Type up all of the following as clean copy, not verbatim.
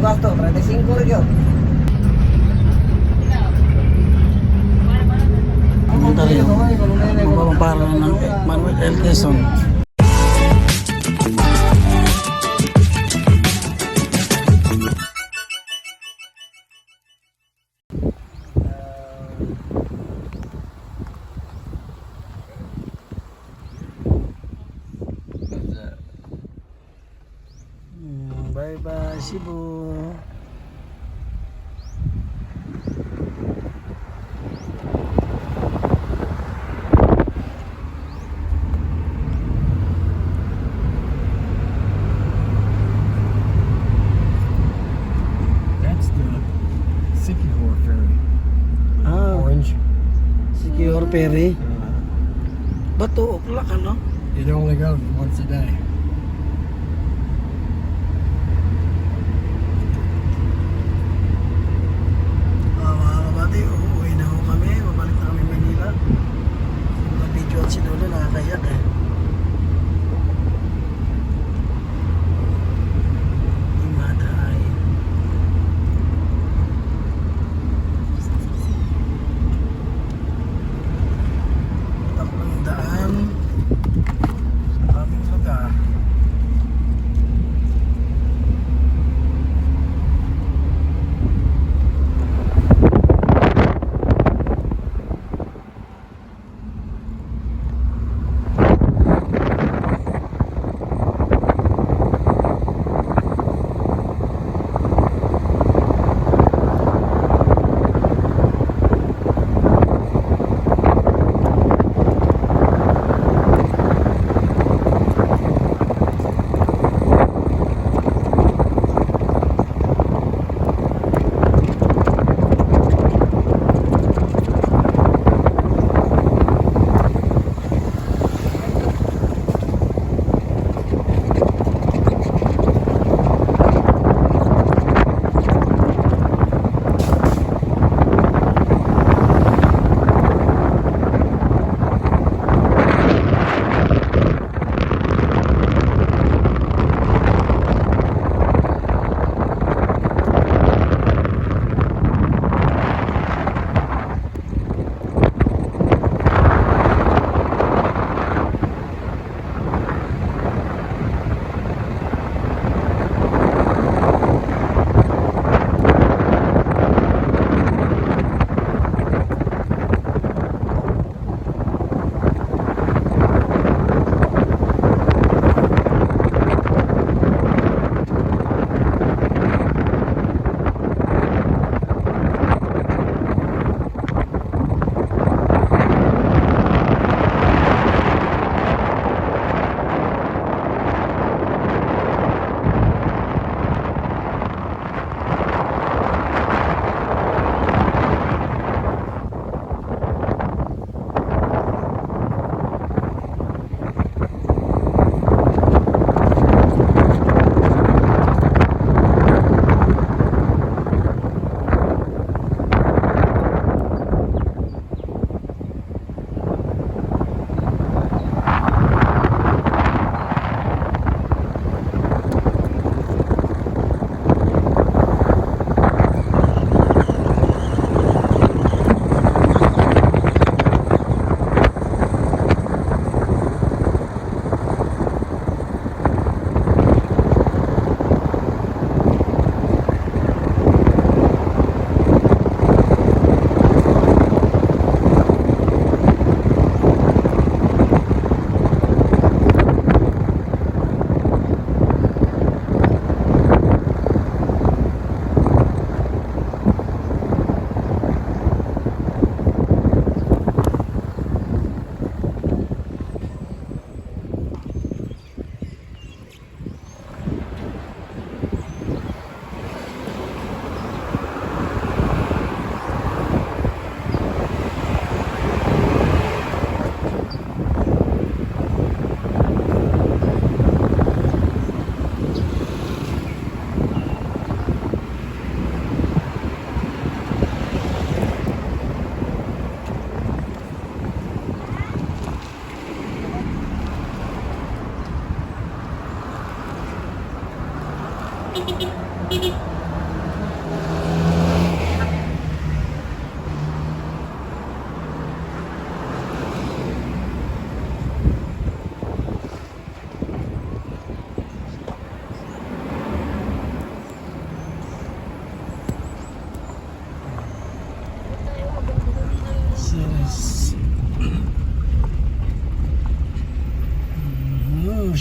Ang gasto, 35 rin yun. Komentaryo. Magpapapara ng Manuel L. Quezon. Bye bye Cebu. That's the Sikihor ferry. Orange. Sikihor Ferry. Bato Oklak ano? It only goes once a day. Mga kabady, uuwi na ho kami. Babalik na kami Manila. Mga-video at si Dolo nakakayak eh. Imaday. Takbong daan sa aming lugar.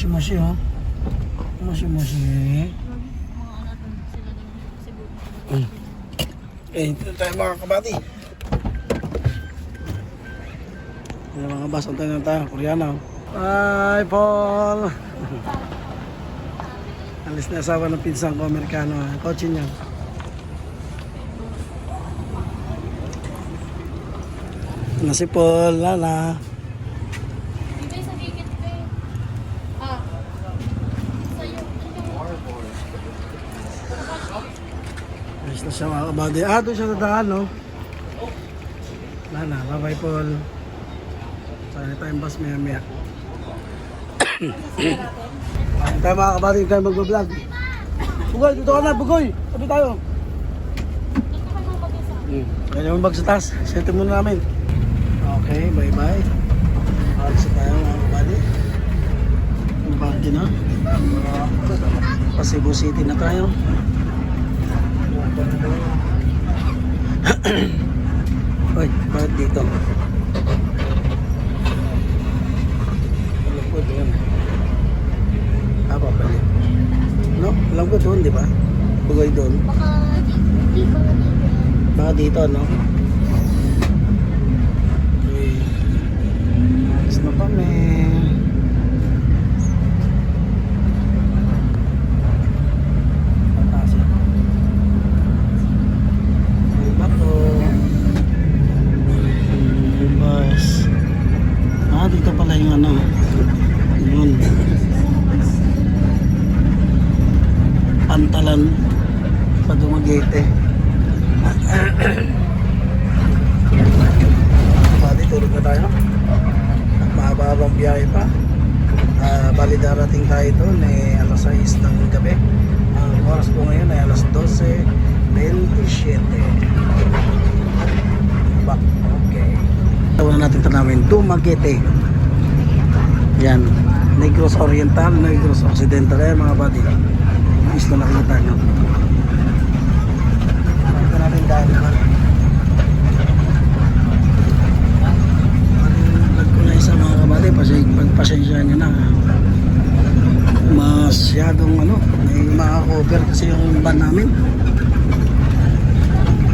Mushi-mushi, oh. Mushi-mushi. Eh, ito tayo mga kabati. Ayan mga bas, antay na tayo. Koreana, oh. Bye, Paul! Alis na asawa ng pinsang ko, Amerikano. Kotse niya. Na si Paul, Lala. Bibay sa gigit ko eh. Ah. Sa'yo. Alis na siya mga kabady. Doon siya nadaan, no? Lala, bye-bye, Paul. Saan tayong bus maya-maya. Ayun tayo mga kabady, tayo mag-vlog. Bugoy, dito ka na, Bugoy! Sabi tayo. Kaya yung bag sa taas. Sente muna namin. Okay, bye-bye. Alis na tayo mga kabady. Ang party na. Cebu City na tayo. Uy, bakit dito? Alam ko doon. Papalit. No? Alam ko doon, di ba? Bugoy doon. Baka di ba dito? Baka dito, no? Okay. Alis na kami. Pataas yan. May bato. Bus. Dito pala yung ano. Yun. Pantalan. Padumagete. Bali, tulog na tayo. At mahaba-habang biyahe pa. Bali, darating tayo doon alas 6 ng gabi. Ang oras po ngayon ay alas 12:27. Back. Okay. Tawanan natin tanawin. Dumaguete. Yan. Negros Oriental, Negros Occidental. Ayan mga buddy. Yung isla nakikita nyo. Ito natin dahil naman. Vlog ko na isa mga kabady. Pagpasensya nyo na. Masyadong ano. May maka-cover kasi yung van namin.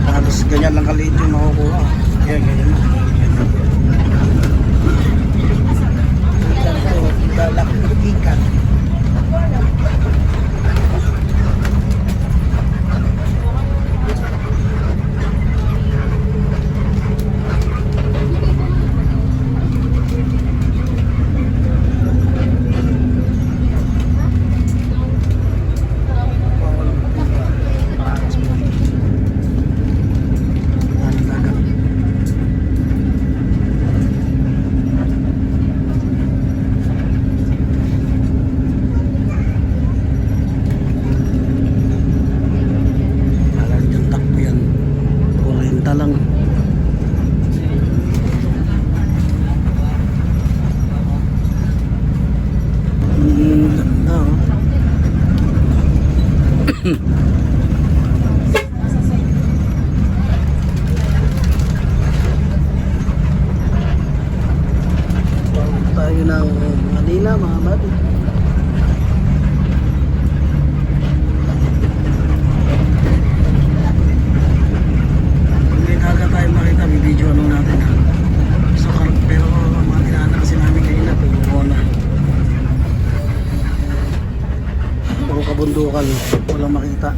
Halos ganyan lang kaliit yung makukuha. Kaya ganyan na. Dalakutikan. Lang. Ganda, oh. Tayo ng Manila, mga mati. Tayo makita, video ano natin ha. So, pero mga tinana kasi namin kanina pag-uwa na. Puro kabundukan, walang makita.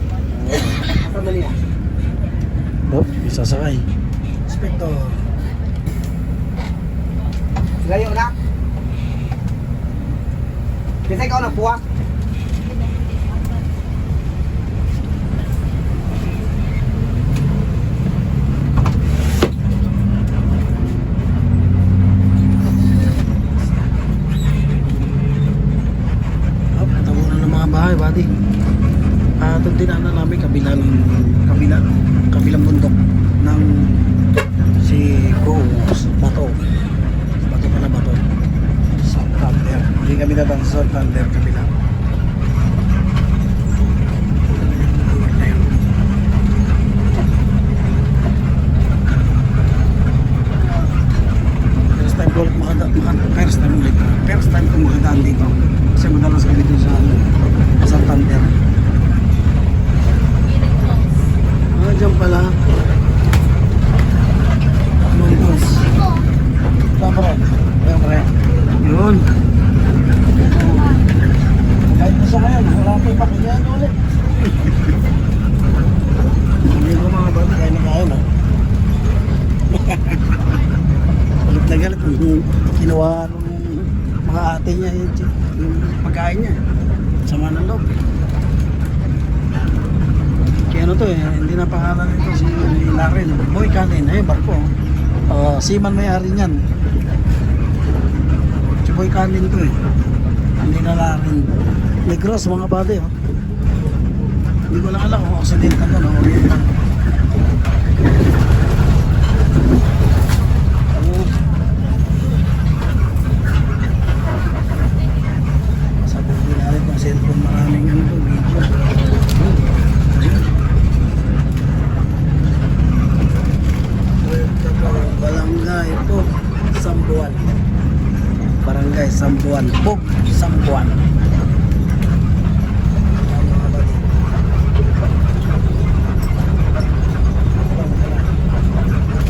Sandali na. Oh, isasakay. Inspector. Layo na. Bisa ikaw na puwas. Bahay, buddy. Ito dinaanan namin kabilang bundok ng si Goos, Bato pala Bato. Santander. Hindi kami natang sa Santander kabila. First time ko makadaan dito. Kasi madalas pagkain niya. Sama ng loob. Kaya ano to eh, hindi na pangalan nito si Larin. Boy Kanin, eh barko. Seaman may-ari niyan. Si Boy Kanin to eh. Hindi na Larin. Negros mga bade oh. Hindi ko lang alam kung Occidental na o Oriental. Sabi na rin ng cellphone maraming ano to, video. Barangay po, Sambuan. Barangay Sambuan po, Sambuan.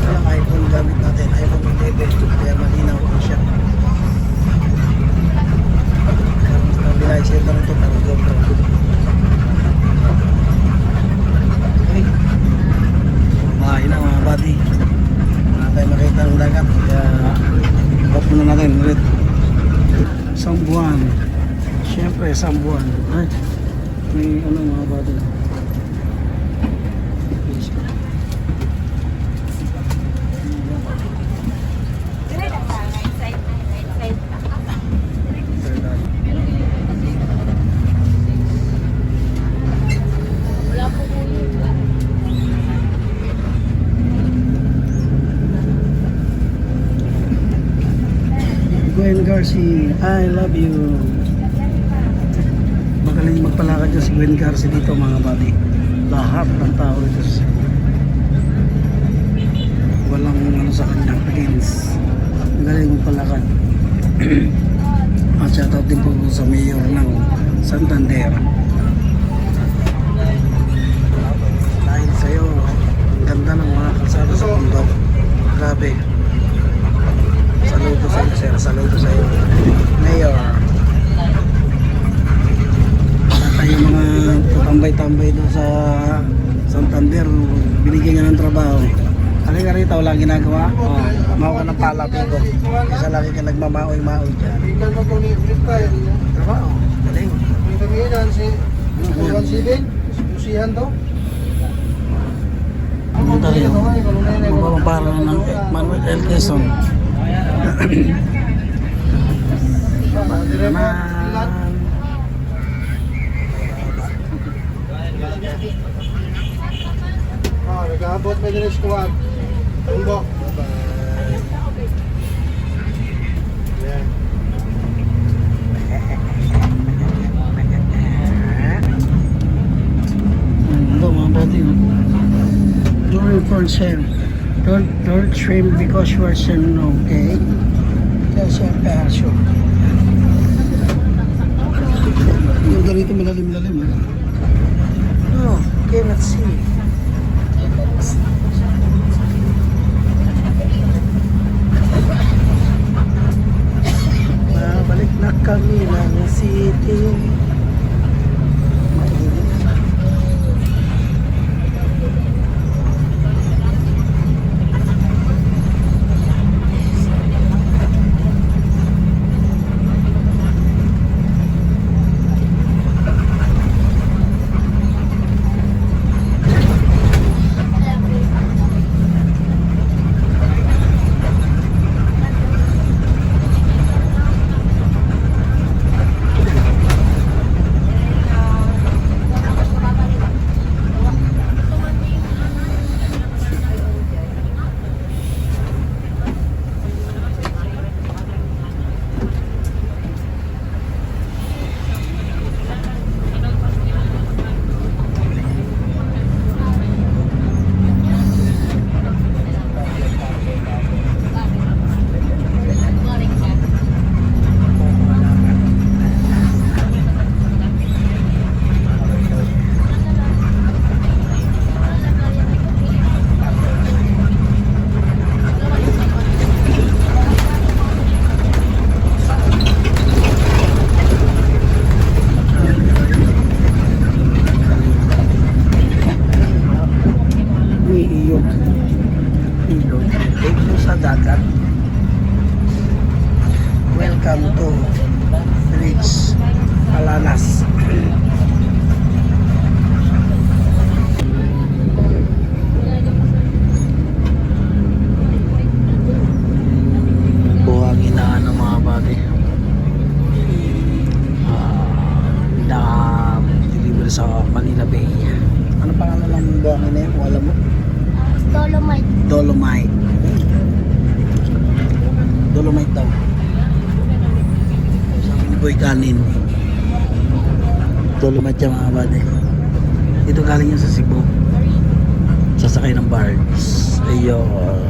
Ang iPhone gamit natin, iPhone 11, kaya malinaw po siya. Stabilizer na ito para GoPro. Okay. Bahay na mga buddy. Wala tayo makita ng dagat. Kaya off na natin ulit. Sambuan. Siyempre Sambuan. Ay, may ano mga buddy. Wala po po yun. Gwen Garcia, I love you. Magaling magpalakad dyan si Gwen Garcia dito mga buddy. Lahat ng tao dito walang ano sa kanya against. Magaling magpalakad. At shoutout din po sa mayor ng Santander. Dahil sa'yo, ang ganda ng mga kalsada sa bundok. Grabe. Saludo sa iyo, sir. Saludo sa iyo, Mayor. At tayo mga tambay-tambay doon sa Santander, binigyan niya ng trabaho. Ano ka rito, walang ginagawa? Mawa ng palapigo. Isa lagi ka nagmamaoy-maoy dyan. Ikan mo kung i-freestyle. Trabaho, galing. May kamihan si 117. Usihan to. Ano tayo? Magpapapara ng Manuel L. Quezon. Nag-aabot may din squad. Tumbok. Yan. Ito mga bati. During for shame. Don't shrimp because you are shame, okay? Kasi ang perso. Yung ganito malalim-lalim eh. Oh, cannot see. Balik na kami ng city. sa Manila Bay. Ano pangalan ng buhangin na yun? Kung alam mo? Dolomite. Dolomite. Dolomite daw. Sabi ni Boy Kanin. Dolomite yung mga kabady. Ito galing yun sa Cebu. Sasakay ng barge. Ayun.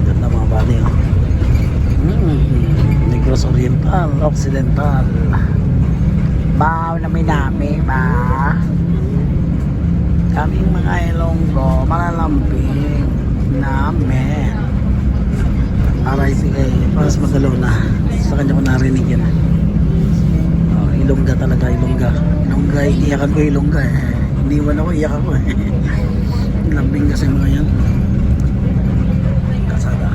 Ganda mga kabady. Negros Oriental, Occidental. Bao na may dami ba? Kaming mga Ilonggo, malalamping namin. RIP kay Paras Magalona. Sa kanya ko narinig yan. Oh, Ilongga talaga, Ilongga. Ilongga, iiyakan ko Ilongga eh. Iniwan ako, iiyakan ko eh. Lambing kasi mga yan. Kasada.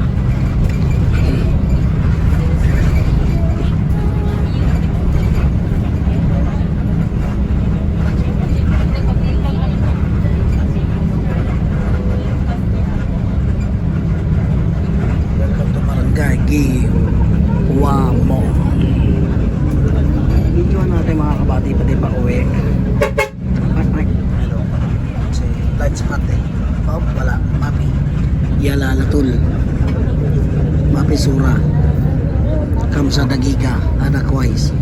Welcome to Barangay Giwamo. Video natin mga kabati pati pa uwi. Hello. Si light spot eh. Oh, wala. Mapi. Yalalatul. Mapi Sura. Kamsa Dagiga. Adakwais.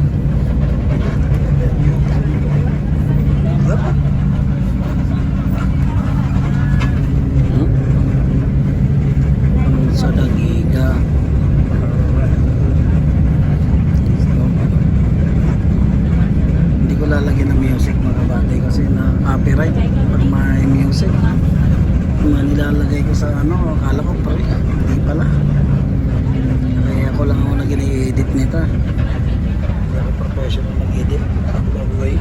Sa Dagiga. Hindi ko lalagyan ng music mga kabate kasi na copyright pag may music. Nilalagay ko sa ano, akala ko pre, hindi pala. Kaya ako lang ako nag-edit nito. Hindi ako professional mag-edit. Babuhay.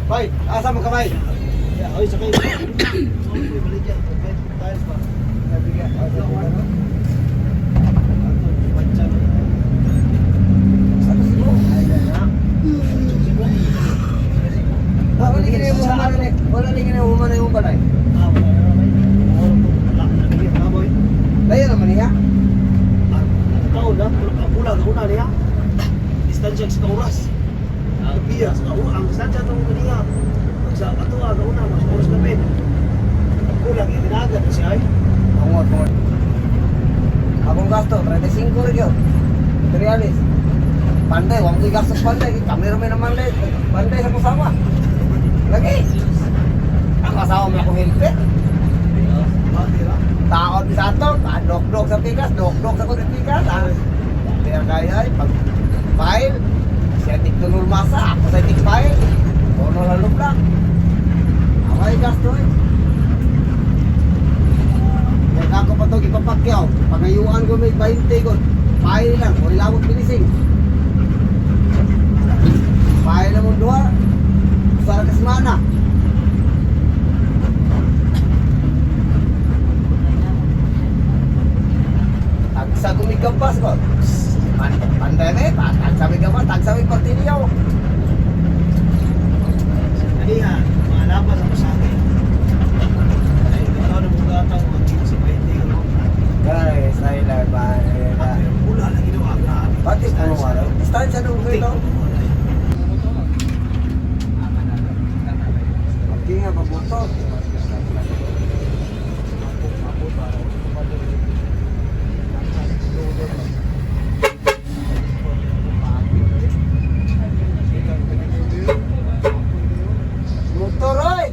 Bay, asa mo ka, bay? Oy, sakay. Oy, balik yan. Tiles pa. Nabigyan. Wala ni kini umana yung balay. Layo naman niya. Taon na, pulang una niya. Distansya sa kauras. Biya sa kauras. Ang distansya itong maniya. Sa ato aga una, mas oras na pin. Kulang yung tinagan na siya ay. Tungot. Akong gasto, 35 rin yun. Materialis. Pandai, wang ko'y gastos pandai. Kami naman naman ulit. Pandai sa kusama. Lagi. Ang kasawa mo akong helpet. Taon sa ato, dok-dok sa pikas, dok-dok sa kulit pikas. Kaya kaya ay, pag file, siya tiktunul masa, ako sa tik file. Bono lalup lang. Away gasto eh. Kaya ako pa ito ipapakyaw. Pagayuan ko may 20 ko. File lang, kung ilawag pinising. File na mong duha. Usara ka semana. Tagsa gumigampas ko. Pandai na eh, tagsa gumigampas, tagsa may partiliyaw. Kaya, mga lapas ako sa akin. Ay, ikaw na mong gatang mga 15-20. Guys, nila ba? Pula lang ginawa ka. Pati po wala. Distansya nung kayo. Pati nga pabuto. Motor oy.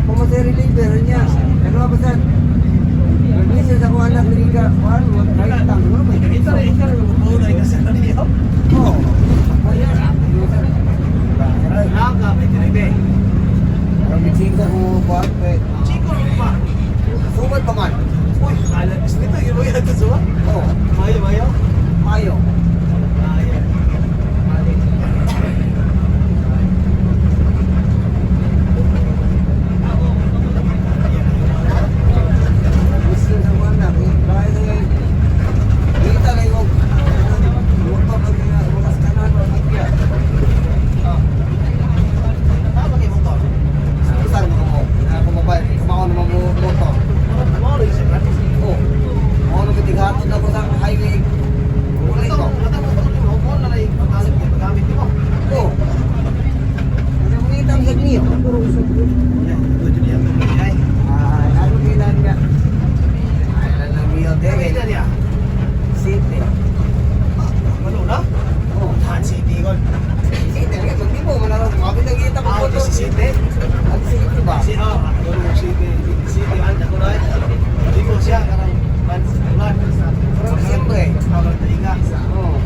Ako mo sa reliever niya. Ano ba sa? Reliever sa kung anak ni Ka. Kuan mo kahit tang mo ba? Ito na magpulay kasi na niyo. Oh. Ayan. Naga, may tinibe. Ang bisinga mo kuan pe. Chico pa. Sumad pa man. Uy, alas nito yung mga ito suwa. Oh, Mayo. mayo. Ayan. Gusto sa mga anak, kahit ay kita na yung motor na binas kanan o hikya. Tama kayo motor. Saan mo mo? Ako mobile, kumaon naman mo motor. Mga rin siya. Oh, ako nung bitighatod na ko sa highway. Kulay ko. Oh. Ano mo kita ang niyo? Ano ginan nga? Ay, lang niyo dere. City. Oh, City nga hindi mo manarong kapit ang kita ko motor. Ang city ba? Pero siyempre. Oh.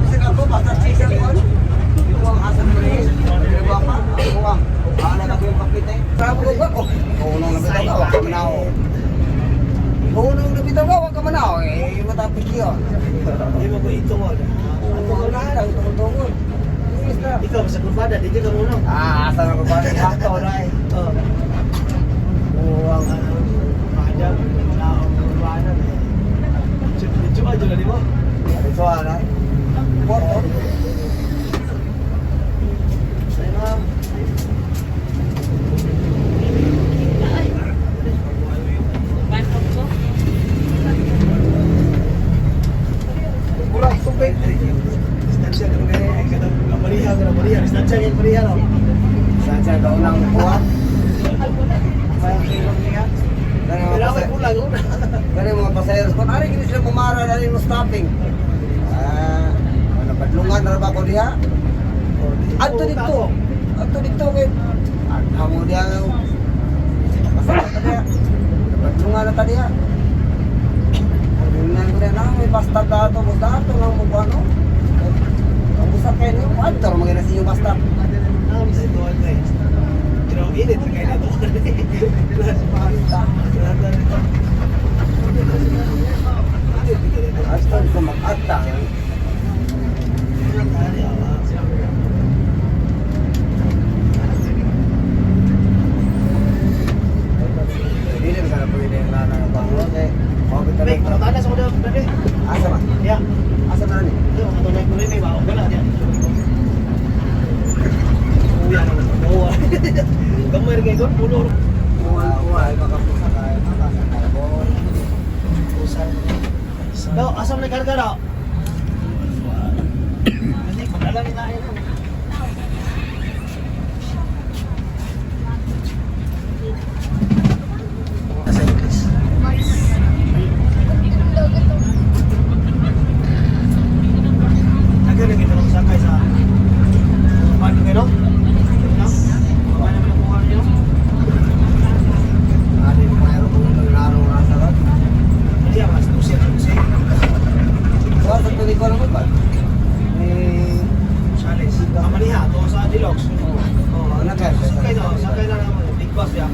Kasi ako basta siya ko. Buwang asan mo rin. Diba pa? Buwang. Ano na ko yung pakita eh. Sabi ko ba? Oh, unang nabitaw ka. Wag ka manaw. Unang nabitaw ka. Wag ka manaw. Eh, matapik yun. Tungkol. Ikaw sa kurbada, di ka muna. Asa na ko ba? Sakto na eh. Buwang madam, naong kurbada. Coba juga di bawah. Ada suara eh. Foto. Saya Kurang supit. distansya kena meriah, distansya yang meriah loh. Saja daw nang kuat. Pero ako pulang una. Kani mga pasayeros ko, ari gini sila pumara na rin mo stopping. Ano, padlungan na ba ko diha? Adto dito. Ato dito kay kamu dia. Pasal tadi. Bunga na tadi ya. Dengan ko na may bastard dato mo dato lang mo ano. Ang usa kay ni water mga nasi yung bastard. Asal ko makata. Dili bisa pwede na na bangon eh. Mau kita Baik, kalau ada sudah berarti. asa ba? Ya, Asa na ni? itu atau naik kulit ni bawa kena dia. Oh ya, oh. Gambar kayak gon pulur. Buhay makapusa kay makakarbon. Pusat. Do, asam na karga do. Ini padala ni tayo. Nasa English. Agak lagi terus sakay sa Paano kayo? Paano mo nakuha niyo? Adi mayroon kung naglaro nga sa rat. Hindi ako, mas tusin. Kuha sa tuloy ko naman ba? Salis. Kamaniha, to sa Dilox. Oo, nakay. Sakay na naman. Big boss ya.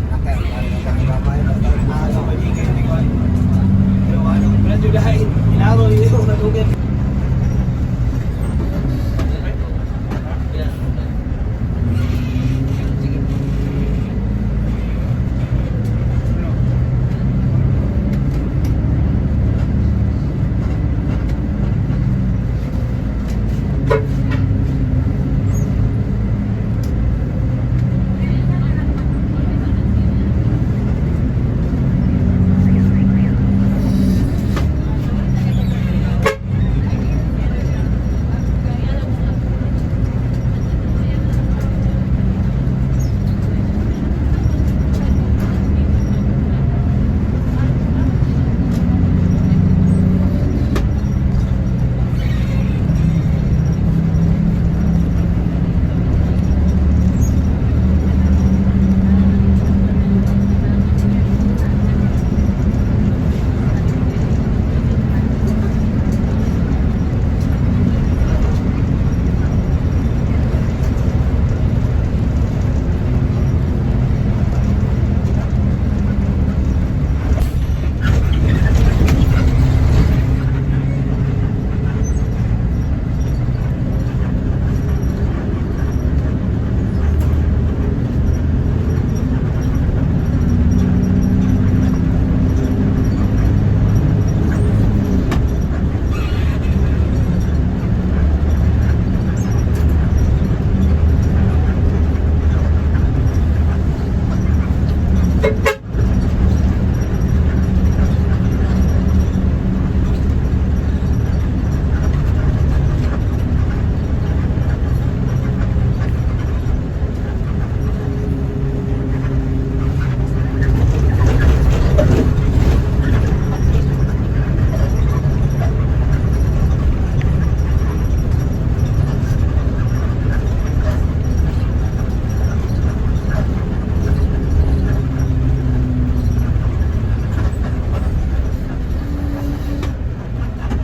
Nakay. Nakay. Sa Maligay, hindi ko. Pero ano, medyo dahil. Inaro yung natugin.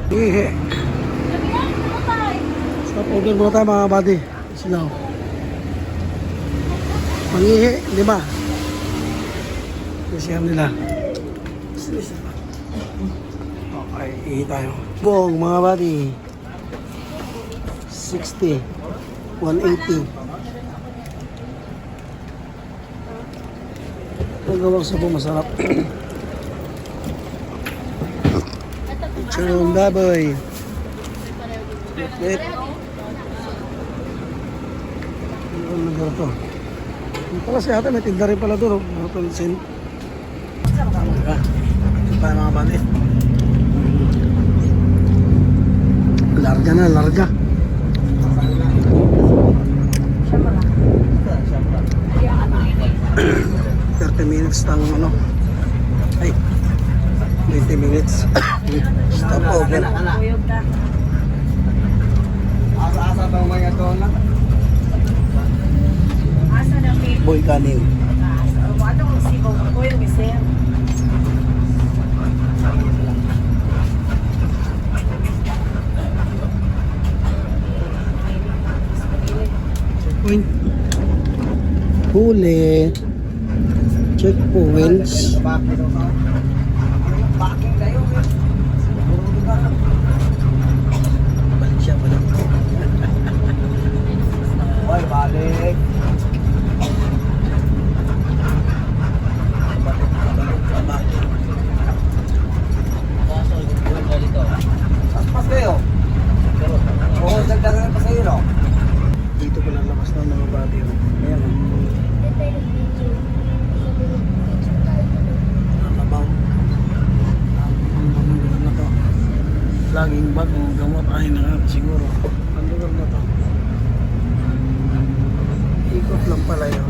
Ihi. Stop order muna tayo mga buddy. Sila. Mangihi, 5. Kasi nila. Okay, ihi tayo. Buong mga buddy. 60. 180. Ang gawang sabong masarap. Churong baboy. Wait. Ano lugar to? Yung pala si ate, may tinda rin pala doon. Ano to, sin? Ito tayo mga bali. Larga na, larga. 30 minutes tang ano. Ay, 20 minutes. Stop over. Asa-asa bang mga to na? Apoy kanin. Ano kung sigaw ko yung mister? Checkpoint. Huli. Checkpoints. Bakit kayo? Balik siya, balik. Hoy, balik. Paspas kayo. Oo, dagdagan pa sa iyo, no? Dito pala labas ng mga bagay. Ayan. Nakabaw. Ang lugar na to. Laging bagong gamot ay siguro. Ang lugar na to. Ikot lang pala yun.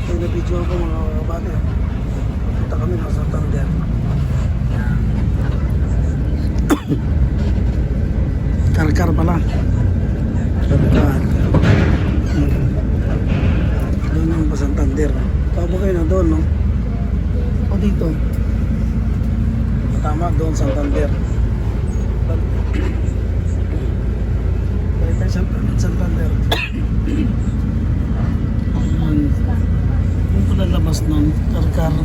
Kaya na-video ko mga bagay. Punta kami ng Santander. Yan. Karkar pala. Karkar. Doon yung Santander. Tama kayo na doon, no? O dito. Tama, doon Santander. Balik tayo Santander. Yung pala labas nun, Karkar.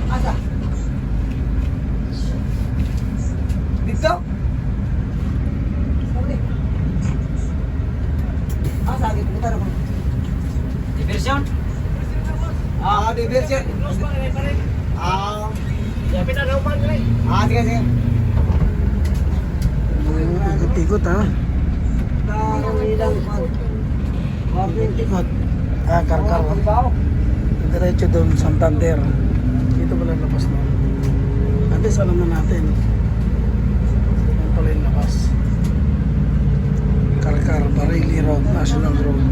Asa? Dito? Sali. Asa? Dito kita na po. Diversion? Diversion. Sige, sige. Ikot-ikot, ha? Ikot. Karkar. Diretso doon, Santander. Dito pala labas na. At least alam na natin. Yan pala yung labas. Karkar, Bareilly Road, National Road.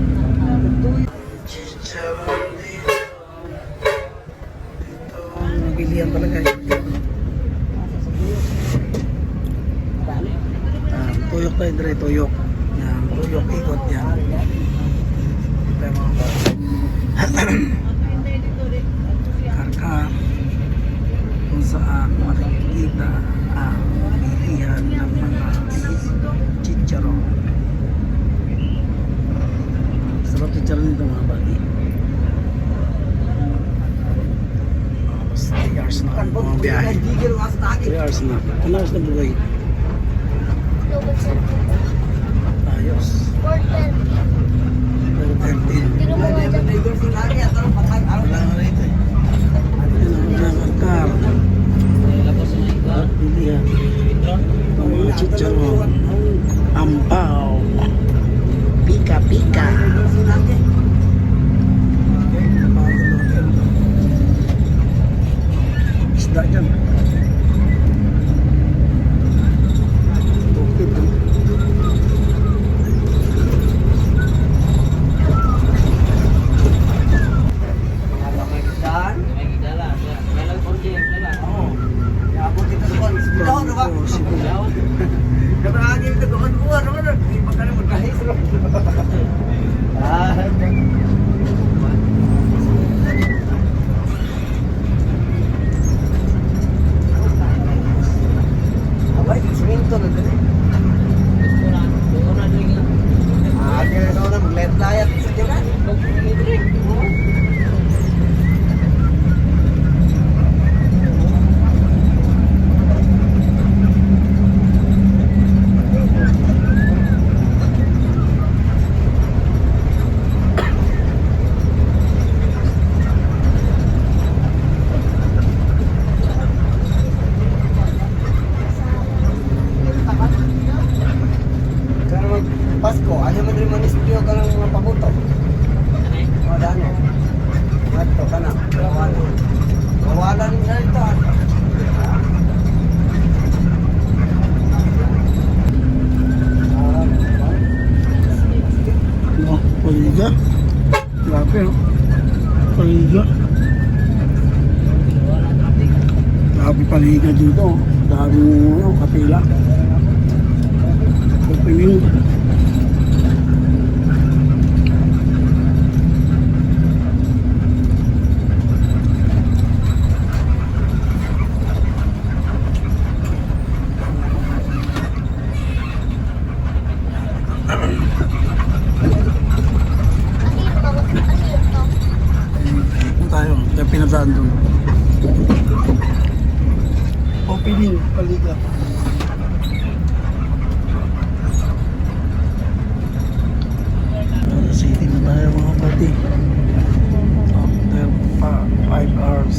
Ito ang bilihan talaga. Tuyok tayo, dire tuyok. Yan, tuyok, ikot yan. Ito yung mga Karkar, kung saan makikita ang bilihan ng mga chicharon. Sarap chicharon nito mga bagi. Almost 3 hours na ang mga biyahe. 3 hours na. 1 hours na buhay. Ayos. 4:30. Tiro mo nga dyan. Wala nga rito eh. Yan ang mga Karkar. At bilihan ng mga chicharon. Ampaw. Pika-pika. Isda dyan. Bukid. Pasko, ano man rin manisipyo ka ng mga pabuto? O, dano. Ito ka na. Wala rin na ito. Puliga. Grabe, no? paliga. Grabe paliga dito. Daming kapila. Opening. Tayo, kaya pinadaan doon. Opening, paliga. City na tayo mga pati. After 5 hours.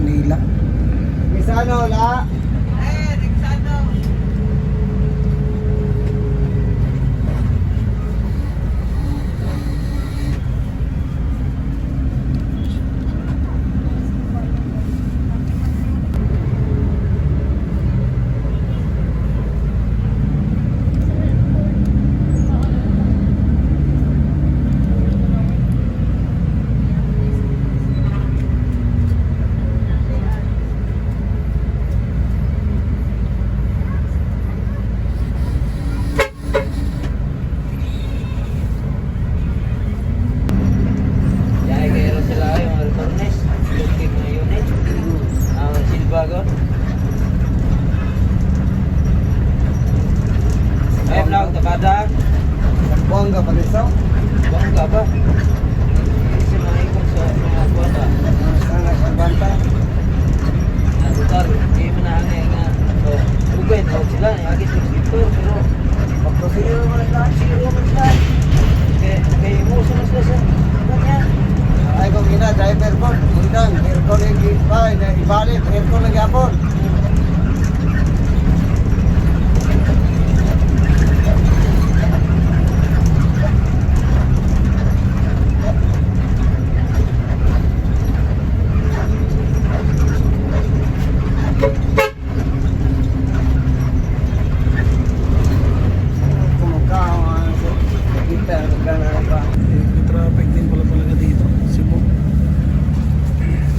Manila. Misano, la. Ay, vlog, takada. Buang ka pa nito? Buang ka ba? Kasi maikot sa mga kuwata. Sana sa banta. Nagutar, hindi mo na hangay nga. Ugay, tawag sila, agis yung scriptor, pero pagprosero naman lang, zero naman sila. Kaya umuso na sila sa kanya. Ay kung gina, driver ko. Undang, aircon yung gipay. Ibalit, aircon lagi apon. May traffic din pala talaga dito. Cebu. Yes.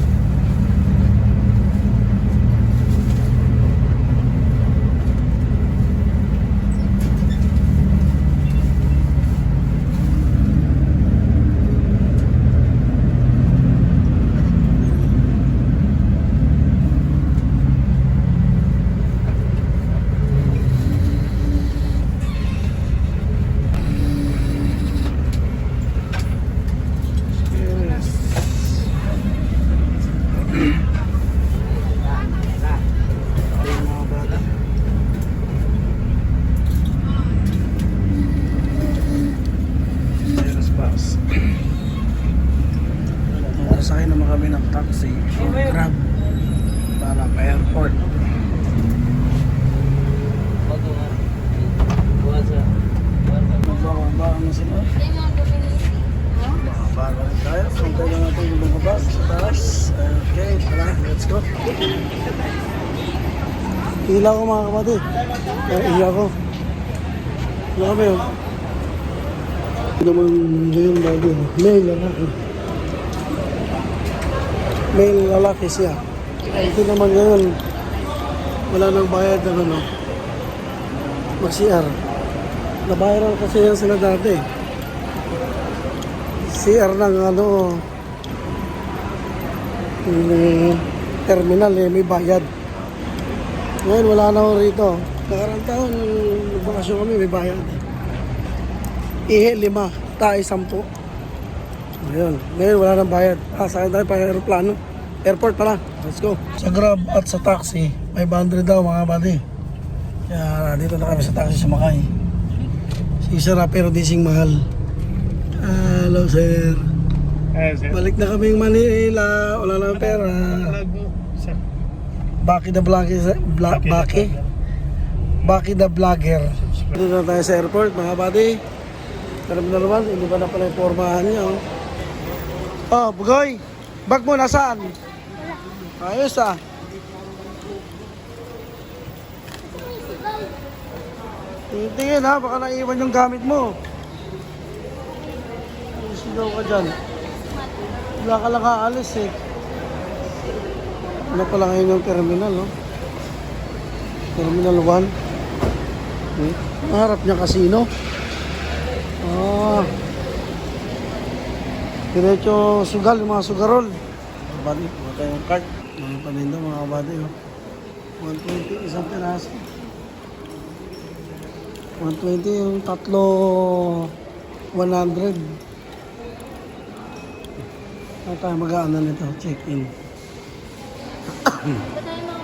Ayun mga bata. Ayos bus. Sakay naman kami ng taxi o grab para pa airport. Bago nga. Buwan sa... Magbababa na sila. Bago rin tayo. Santay lang natin yung lumabas sa taas. Okay, tara, let's go. Hila ko mga kapatid. Hila ko. Hila kami yun. Ito naman ngayon bago. Male lalaki. Male lalaki siya. Ito naman ngayon. Wala nang bayad ng ano. Mag-CR. Nabayaran kasi yan sila dati. CR ng ano. Terminal eh, may bayad. Ngayon wala na ako rito. Nakarang taon, nagbakasyon kami, may bayad. Ihe 5, tayo 10. Ayun, ngayon wala nang bayad. Sakay tayo pa aeroplano. Airport pala, let's go. Sa Grab at sa taxi, 500 daw mga buddy. Kaya dito na kami sa taxi sa Makay. Sisara pero dising mahal. Hello sir. Balik na kaming Manila, wala lang pera. Baki the Vlogger. Baki the Vlogger. Dito na tayo sa airport mga buddy. Terminal 1, hindi pa na pala yung formahan niya. Oh, Bugoy! Bag mo nasaan? Ayos ah. Tingin ha, baka naiwan yung gamit mo. Sigaw ka dyan. Wala ka lang aalis eh. Ano pala ngayon yung terminal, no? Terminal 1. Maharap niya casino. Diretso sugal, yung mga sugarol. Bali, mga tayong card. Mga paninda, mga kabady. 120, isang piraso. 120 yung tatlo 100. Ano tayo mag-aano nito? Check-in.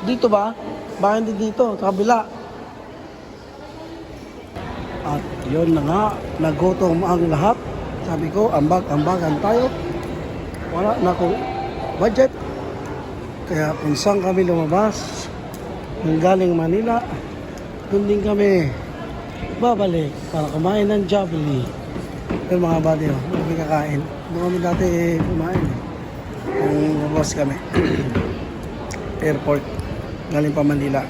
Dito ba? Baka hindi dito, sa kabila. At yun na nga, nagutom ang lahat. Sabi ko, ambag-ambagan tayo. Wala na akong budget. Kaya kung saan kami lumabas, nang galing Manila, doon din kami babalik para kumain ng Jollibee. Pero mga buddy, kami kakain. Doon kami dati kumain. Kung lumabas kami. Airport. Galing pa Manila.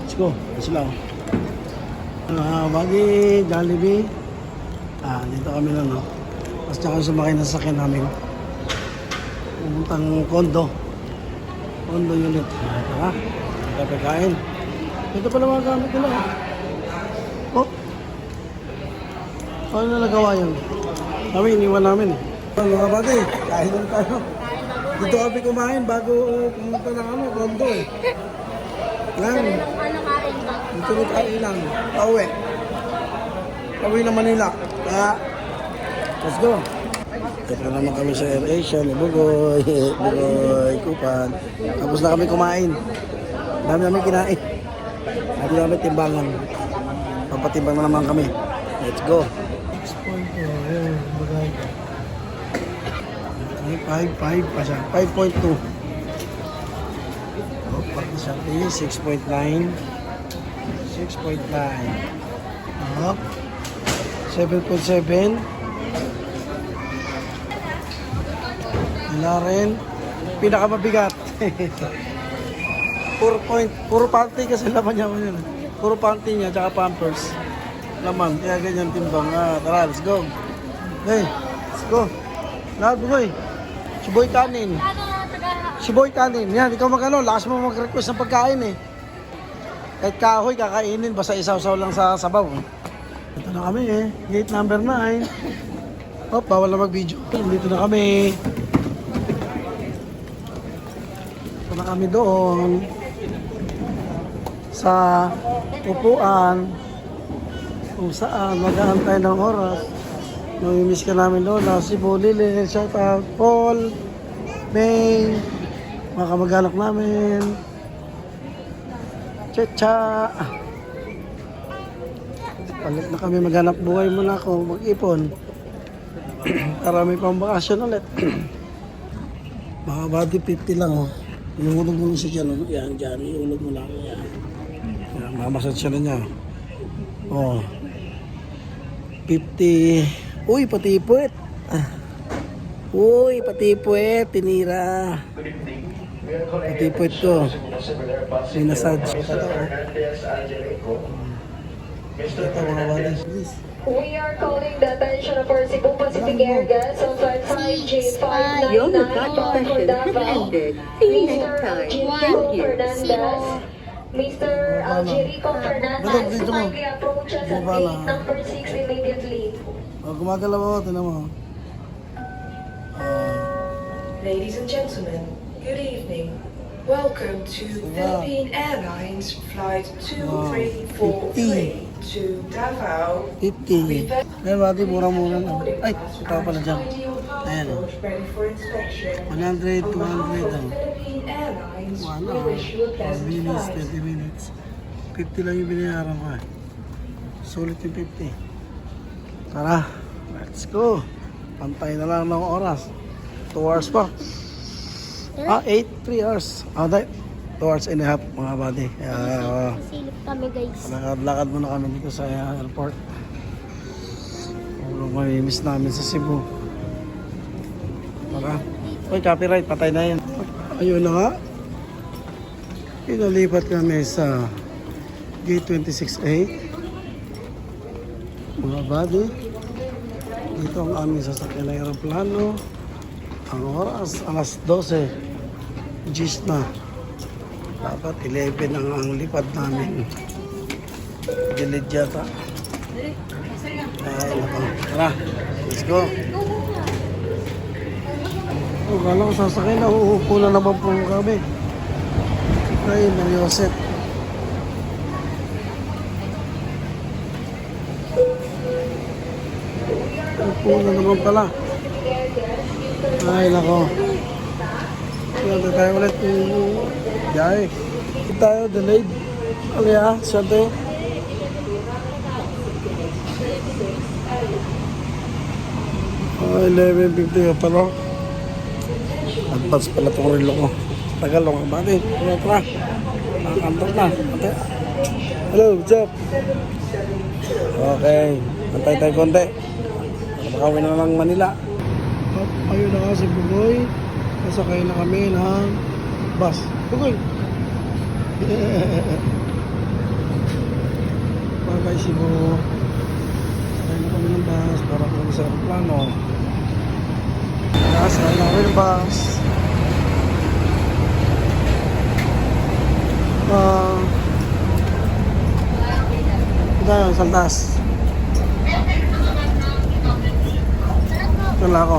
Let's go. Let's go. Bagi, Jollibee. Dito kami lang, no? Tapos na kami sumakay na sasakyan namin. Pupuntang condo. Condo unit. Ito ha. Kapagkain. Ito pala mga gamit nila, ha? Oh. Paano na nagawa yun? Kami, iniwan namin, eh. Mga bagi, kain lang tayo. Dito kami kumain bago pumunta ng condo, eh. Yan. Dito na kain lang. Pauwi. Pauwi na Manila. Kaya, let's go. Ito naman kami sa AirAsia ni Bugoy. Bugoy, Kupan. Tapos na kami kumain. Dami namin kinain. Dami namin timbangan. Papatimbang na naman kami. Let's go. 6.2. Ayan, bagay. 5.5 pa siya. 5.2. Oh, pati siya. 6.9. 6.9. Up. 7.7. Wala rin. Pinakamabigat. Puro panty kasi laman niya. Puro panty niya, tsaka pampers. Laman, kaya ganyan timbang. Tara, let's go. Hey, let's go. Lahat, Bugoy. Siboy kanin. Siboy kanin. Yan, ikaw magano, lakas mo mag-request ng pagkain eh. Kahit kahoy, kakainin, basta isaw-saw lang sa sabaw. Ito na kami eh. Gate number 9. Oh, bawal na mag-video. Dito na kami. Ito na kami doon. Sa upuan. Kung saan, mag-aantay ng oras. Namimiss ka namin doon. Si Bolile, shout out, Paul, May, mga kamag-anak namin. Checha! Palit na kami, maghanap buhay muna ako, mag-ipon. Para may pambakasyon ulit. Mga body 50 lang, oh. Inuulog mo siya dyan, oh. Yan, dyan, iulog mo lang. Yan. Yan, mamasad siya na niya. Oh. 50. Uy, pati puwet. Uy, pati puwet, tinira. Pati puwet ko. Sinasad. Ito, mga body, please. We are calling the attention of our Cebu Pacific Air guests on flight 5J599 bound for Davao. Mr. Jericho Fernandez. Mr. Jericho Fernandez, kindly approach us at gate number 6 immediately. Gumagalaw ako, tinan mo. Ladies and gentlemen, good evening. Welcome to Philippine Airlines Flight 2343 to Davao. 50. Ngayon, bati, mura-mura lang. Ay, ito pala dyan. Ayan, oh. 100, 200, oh. 1 hour, 12 minutes, 20 minutes. 50 lang yung binayaran ko, eh. Sulit yung 50. Tara, let's go. Pantay na lang ng oras. 2 hours pa. 3 hours. 2 hours and a half mga buddy. Kaya Silip kami guys. lakad muna kami dito sa airport. May miss namin sa Cebu. Tara. Uy, copyright, patay na yun. Ayun na nga. Pinalipat kami sa Gate 26A. Mga buddy. Dito ang aming sasakyan na aeroplano. Ang oras, alas 12. Gis na. Dapat 11 ang lipad namin. Gilid yata. Ay, nako. Tara, let's go. Oh, kala ko sasakay na, uupo na naman po kami. Ay, Marioset. Uupo na naman pala. Ay, nako. Kaya tayo ulit yung biyahe. Hindi tayo delayed. Alaya, siyempre. Ay, 11:50 pa pala. Advance pala itong relo ko. Tagal lang ba natin? Tara. Nakakantok na. Hello, what's up? Okay. Antay tayo konti. Makawin na lang Manila. Ayun na nga si Bugoy. Nasakay na kami ng bus. Bugoy! Bagay si Bugoy. Sakay na kami ng bus para kami sa aeroplano. Sakay na kami ng bus. Ito yung Saldas. Ito lang ako.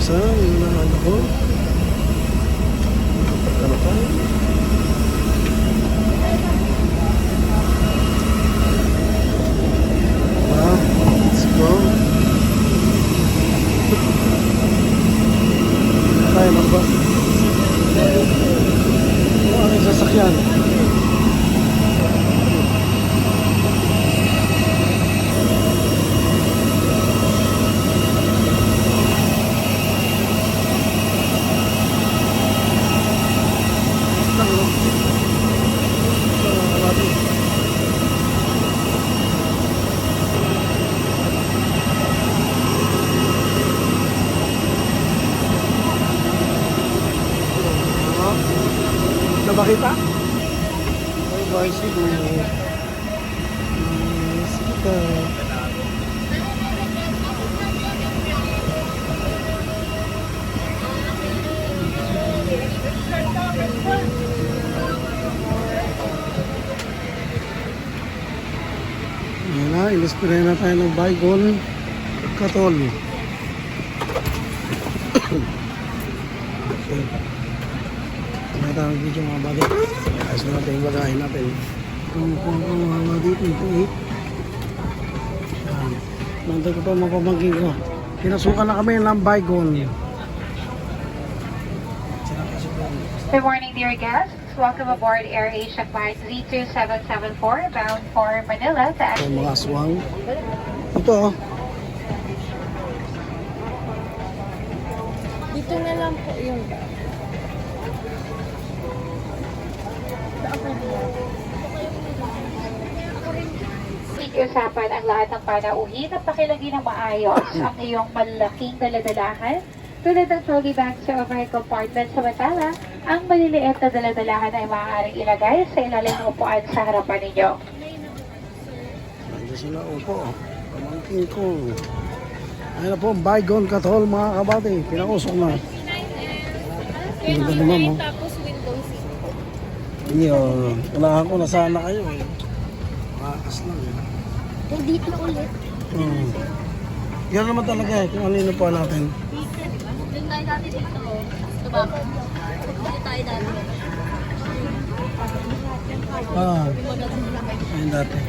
Saan yung naman ako? Ano pa? Let's go. Tayo na ba? Ano ang sasakyan? Nakita? Ay, bye, Cebu. Sita. Ayan na, ilispirahin na tayo ng Baygon Katol. Tawag dito mga bagay. Ayos na natin yung bagahin natin. Kumukuha ko mga dito. Nantay ko pa mga pamangkin ko. Pinasukan na kami ng Baygon. Good morning, dear guests. Welcome aboard AirAsia Flight Z2774 bound for Manila to Mga aswang. Ito. Dito na lang po yung Usapan ang lahat ng panauhin at pakilagay ng maayos ang iyong malaking daladalahan tulad ng trolley bag sa overhead compartment. Samantala, ang maliliit na daladalahan ay maaaring ilagay sa ilalim ng upuan sa harapan ninyo. Nandiyan sila upo. Pamangkin ko. Ayun na po, Baygon Katol mga kabate. Pinakusok na. Ganda naman mo. tapos window seat. Iyo, unahan ko na sana kayo eh. Makas lang eh. Dito ulit. Gano'n naman talaga eh, kung ano po natin. Doon tayo dati dito. Diba? Dito tayo dati. Ayun dati.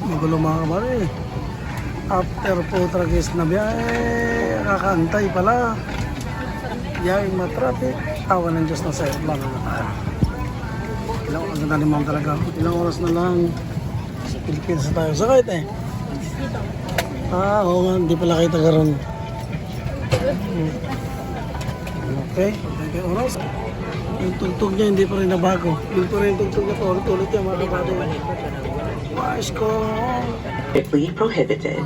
Magulo mga kabali. After po tragis na biyahe, kakantay pala. Biyaheng matraffic. Awa ng Diyos na sa'yo. Bago na tayo. Ang ganda ni ma'am talaga. Ilang oras na lang sa Pilipinas na tayo. Sakit eh. Oo nga, hindi pala kayo taga-ron. Okay, thank you oras. Yung tugtog niya hindi pa rin nabago. Yung pa rin tugtog niya, ulit-ulit niya mga kabado. Wais ko. Strictly prohibited.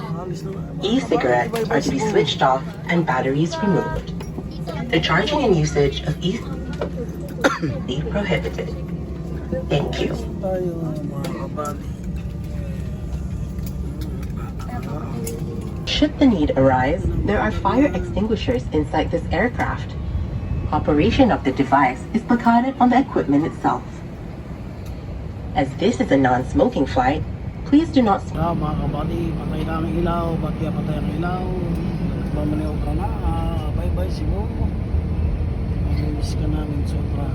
E-cigarettes are to be switched off and batteries removed. The charging and usage of e-cigarettes prohibited. Thank you. Tayo mga kabado. Should the need arise, there are fire extinguishers inside this aircraft. Operation of the device is placarded on the equipment itself. As this is a non-smoking flight, please do not smoke. Mga kabady, patay na ang ilaw. Ba't kaya patay ang ilaw? Nagmamaniw ka na. Bye-bye Cebu. Mamimiss ka namin sobra.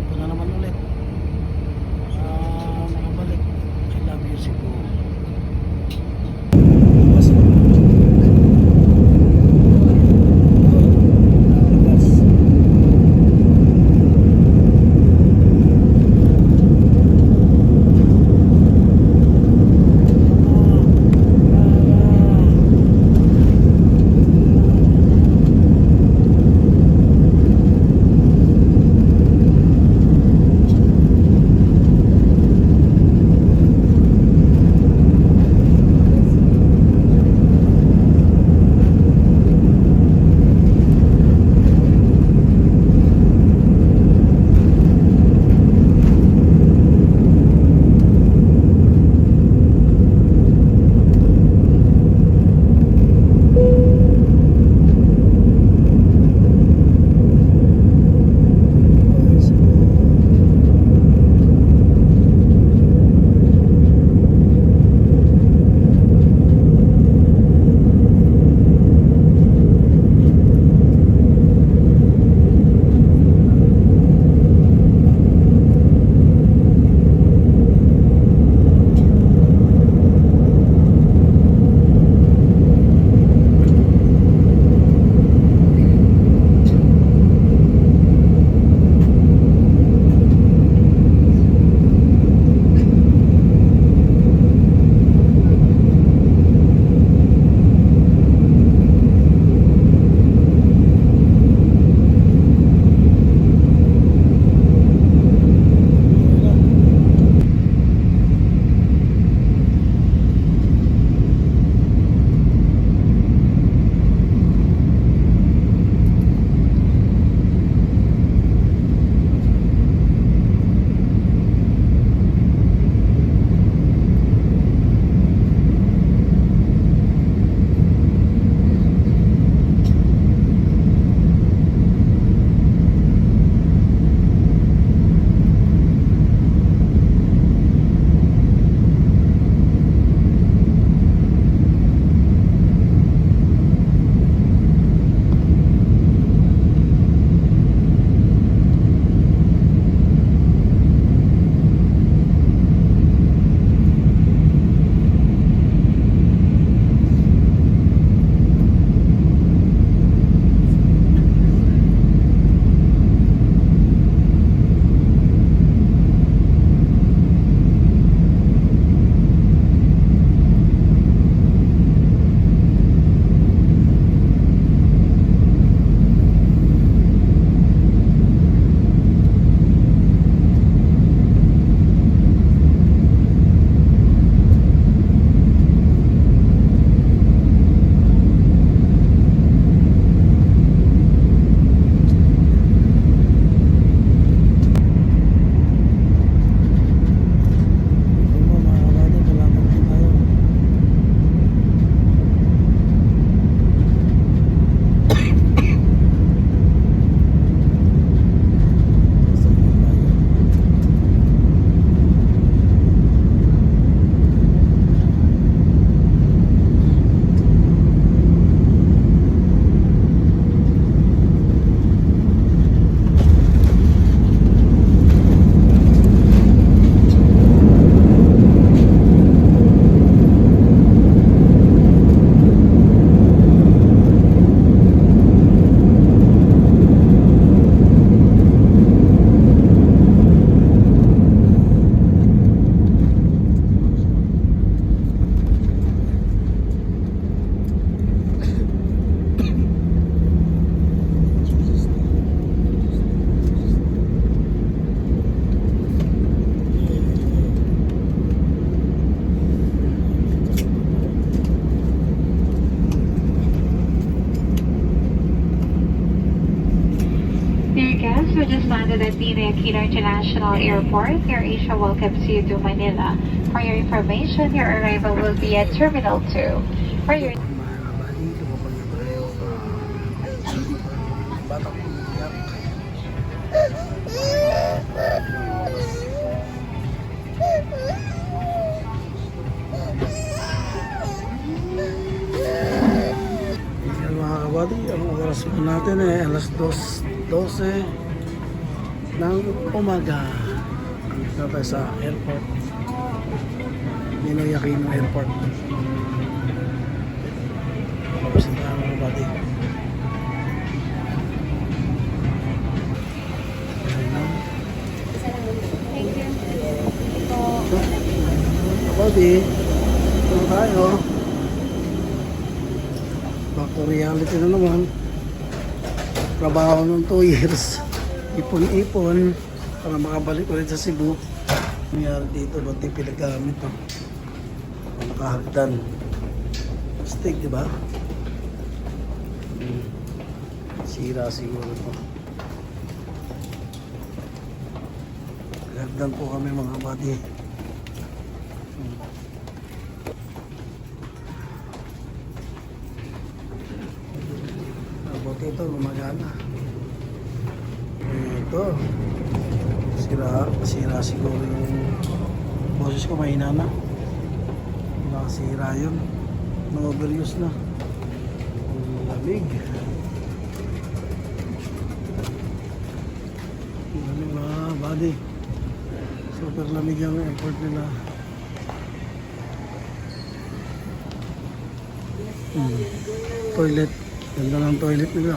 Ito na naman ulit. Nakabalik. I love you Cebu. the Ninoy Aquino International Airport, AirAsia welcomes you to Manila. For your information, your arrival will be at Terminal 2. For your Mga kabady, lumabang na tayo Batang Iyak. Ayan mga kabady, ang oras po natin ay alas 2:12 ng umaga. Dito tayo sa airport, Ninoy Aquino Airport. Tapos na tayo mga kabady. Kabady, ito na tayo. Back to reality na naman. Trabaho ng 2 years. Ipon-ipon para makabalik ulit sa Cebu. Nangyari dito, ba't di pinagamit no? Nakahagdan. Stick, di ba? Sira siguro to. Hagdan po kami mga buddy. Buti ito, gumagana. Ito. Sira siguro yung boses ko, mahina na. Nakasira yun. Na-overuse na. Ang lamig. Ang lamig mga buddy. Super lamig yung airport nila. Toilet. Ganda ng toilet nila.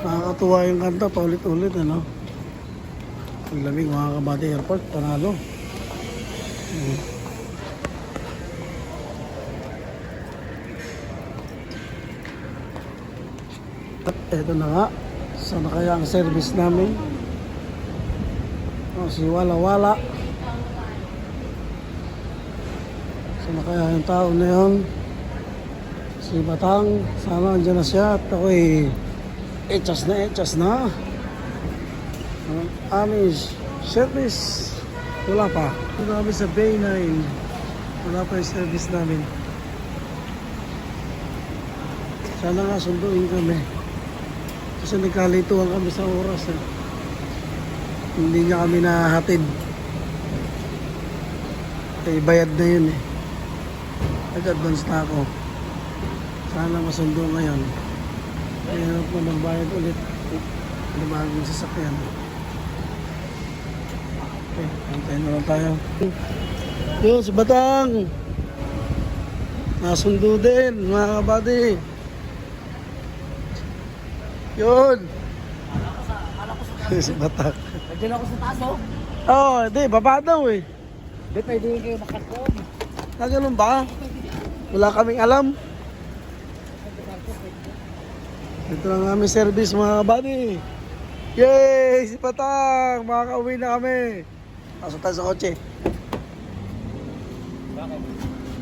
Nakakatuwa yung kanta, paulit-ulit ano. Ang lamig mga kabady, airport, panalo. At eto na nga, sana kaya ang service namin. Si Wala-Wala. Sana kaya yung tao na yun. Si Batang, sana andyan na siya at ako'y echas na. Ang aming service, wala pa. Wala kami sa Bay 9. Wala pa yung service namin. Sana nga sunduin kami. Kasi nagkalituan kami sa oras. Hindi niya kami nahatid. Kaya bayad na yun eh. Nag-advance na ako. Sana masundo ngayon. Kaya po magbayad ulit. Ano bagong sasakyan. Okay, antayin na lang tayo. Yun, si Batang. Nasundo din, mga kabady. Yun. Si Batang. Nandiyan ako sa taas, oh. Oo, hindi, baba daw eh. Hindi, pwede kayo makatong. Ganun ba? Wala kaming alam. Ito lang aming service mga kabady. Yay! Si Patang! Makaka-uwi na kami. Pasok tayo sa kotse.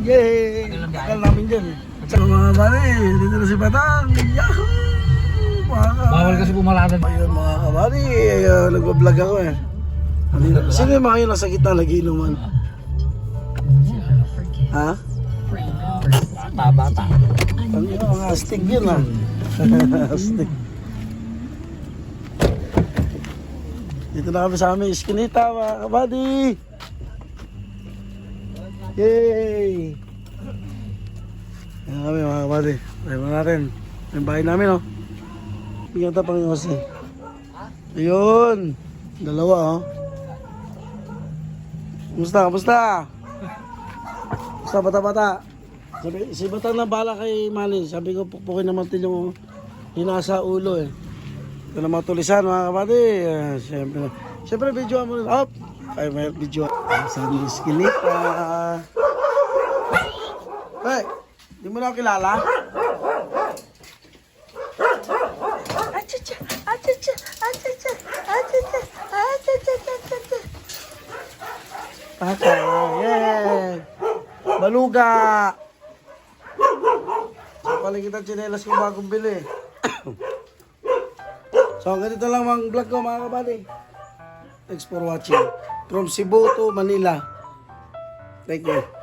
Yay! Takal namin dyan. So mga kabady, dito na si Patang. Yahoo! Bawal kasi pumalatan. Ayun mga kabady, nag-vlog ako eh. Sino yung mga yun nasa gitna nagiinuman? Ha? Bata. Ang mga astig yun ah. Astig. Dito na kami sa aming iskinita mga kabady. Yay! Yan kami mga kabady. Ayun natin. Yung bahay namin oh. Bigyan tayo pang yosi. Ayun. Dalawa oh. Kumusta? Kumusta bata-bata? Sabi, si Batang na bala kay Manny. Sabi ko, pukpukin naman din yung hinasa ulo eh. Ito na mga tulisan mga kapatid. Siyempre videoan mo rin. Up! Ay, may video. Sa Miskinita. Hey! Di mo na ako kilala? Achacha! Achacha! Achacha! Achacha! Achacha! Achacha! Yeah! Baluga! So, paling kita tsinelas kong bagong bili. So, ganito lang ang vlog ko mga kabady. Thanks for watching. From Cebu to Manila. Thank you.